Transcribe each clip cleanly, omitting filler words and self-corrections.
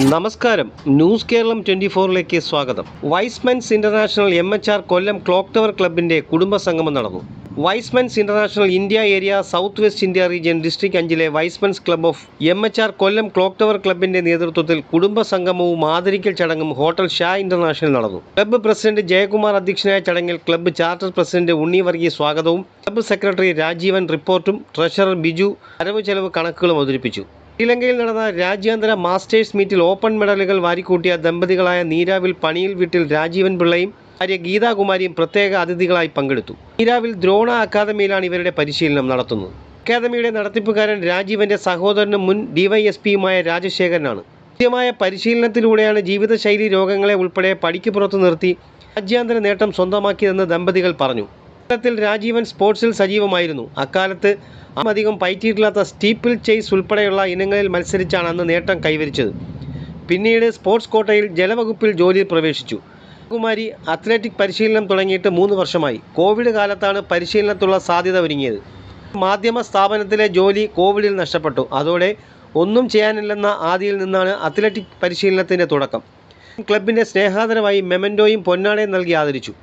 നമസ്കാരം. ന്യൂസ് കേരളം 24ലേക്ക് സ്വാഗതം. Y's Men's international MHR Kollam clock tower ക്ലബിന്റെ കുടുംബസംഗമം നടന്നു. Y's Men's international India area south west India region district 5ലെ Y's Men's club of MHR Kollam clock tower ക്ലബിന്റെ നേതൃത്വത്തിൽ കുടുംബസംഗമവും ആദരിക്കൽ ചടങ്ങും ഹോട്ടൽ ഷാ ഇന്റർനാഷണൽ നടന്നു. ക്ലബ്ബ് പ്രസിഡന്റ് ജയകുമാർ അധ്യക്ഷനായ ചടങ്ങിൽ club charter president Unni Varghese സ്വാഗതവും ക്ലബ്ബ് സെക്രട്ടറി രാജീവൻ റിപ്പോർട്ടും ട്രഷറർ ബിജു വരവ് ചെലവ് കണക്കുകളും അവതരിപ്പിച്ചു. ശ്രീലങ്കയിൽ നടന്ന രാജ്യാന്തര മാസ്റ്റേഴ്സ് മീറ്റിൽ ഓപ്പൺ മെഡലുകൾ വാരിക്കൂട്ടിയ ദമ്പതികളായ നീരാവിൽ പണിയിൽ വീട്ടിൽ രാജീവൻ പിള്ളയും ഭാര്യ ഗീതാകുമാരിയും പ്രത്യേക അതിഥികളായി പങ്കെടുത്തു. നീരാവിൽ ദ്രോണ അക്കാദമിയിലാണ് ഇവരുടെ പരിശീലനം നടത്തുന്നത്. അക്കാദമിയുടെ നടത്തിപ്പുകാരൻ രാജീവന്റെ സഹോദരനും മുൻ DYSPയുമായ രാജശേഖരനാണ്. കൃത്യമായ പരിശീലനത്തിലൂടെയാണ് ജീവിതശൈലി രോഗങ്ങളെ ഉൾപ്പെടെ പടിക്ക് പുറത്തു നിർത്തി രാജ്യാന്തര നേട്ടം സ്വന്തമാക്കിയതെന്ന് ദമ്പതികൾ പറഞ്ഞു. കേരളത്തിൽ രാജീവൻ സ്പോർട്സിൽ സജീവമായിരുന്നു. അക്കാലത്ത് അധികം പയറ്റിയിട്ടില്ലാത്ത സ്റ്റീപ്പിൾ ചേസ് ഉൾപ്പെടെയുള്ള ഇനങ്ങളിൽ മത്സരിച്ചാണ് അന്ന് നേട്ടം കൈവരിച്ചത്. പിന്നീട് സ്പോർട്സ് കോട്ടയിൽ ജലവകുപ്പിൽ ജോലിയിൽ പ്രവേശിച്ചു. കുമാരി അത്ലറ്റിക് പരിശീലനം തുടങ്ങിയിട്ട് 3 വർഷമായി. കോവിഡ് കാലത്താണ് പരിശീലനത്തിലുള്ള സാധ്യത ഒരുങ്ങിയത്. മാധ്യമ സ്ഥാപനത്തിലെ ജോലി കോവിഡിൽ നഷ്ടപ്പെട്ടു. അതോടെ ഒന്നും ചെയ്യാനില്ലെന്ന ആദിയിൽ നിന്നാണ് അത്ലറ്റിക് പരിശീലനത്തിൻ്റെ തുടക്കം. ക്ലബിൻ്റെ സ്നേഹാദരമായി മെമൻറ്റോയും പൊന്നാടയും നൽകി ആദരിച്ചു.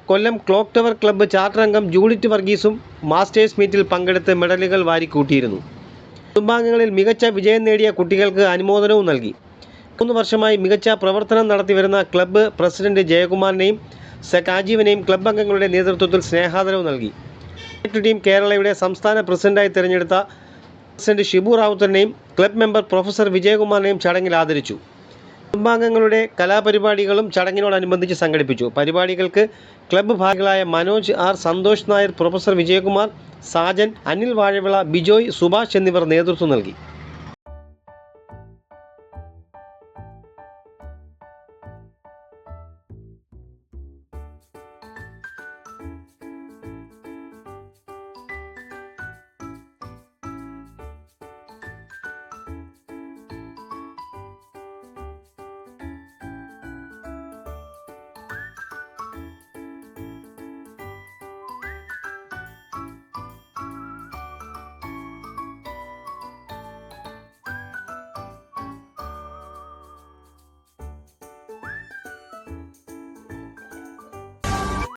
കൊല്ലം ക്ലോക്ക് ടവർ ക്ലബ്ബ് ചാർട്ടർ അംഗം ജൂഡിറ്റ് വർഗീസും മാസ്റ്റേഴ്സ് മീറ്റിൽ പങ്കെടുത്ത് മെഡലുകൾ വാരിക്കൂട്ടിയിരുന്നു. കുടുംബാംഗങ്ങളിൽ മികച്ച വിജയം നേടിയ കുട്ടികൾക്ക് അനുമോദനവും നൽകി. 3 വർഷമായി മികച്ച പ്രവർത്തനം നടത്തിവരുന്ന ക്ലബ്ബ് പ്രസിഡന്റ് ജയകുമാറിനെയും രാജീവനെയും ക്ലബ്ബ് അംഗങ്ങളുടെ നേതൃത്വത്തിൽ സ്നേഹാദരവ് നൽകി. ടീം കേരളയുടെ സംസ്ഥാന പ്രസിഡന്റായി തിരഞ്ഞെടുത്ത പ്രസിഡന്റ് ഷിബു റാവുത്തറിനെയും ക്ലബ്ബ് മെമ്പർ പ്രൊഫസർ വിജയകുമാറിനെയും ചടങ്ങിൽ ആദരിച്ചു. കുടുംബാംഗങ്ങളുടെ കലാപരിപാടികളും ചടങ്ങിനോടനുബന്ധിച്ച് സംഘടിപ്പിച്ചു. പരിപാടികൾക്ക് ക്ലബ്ബ് ഭാഗങ്ങളായ മനോജ് ആർ, സന്തോഷ് നായർ, പ്രൊഫസർ വിജയകുമാർ, സാജൻ, അനിൽ വാഴവിള, ബിജോയ്, സുഭാഷ് എന്നിവർ നേതൃത്വം നൽകി.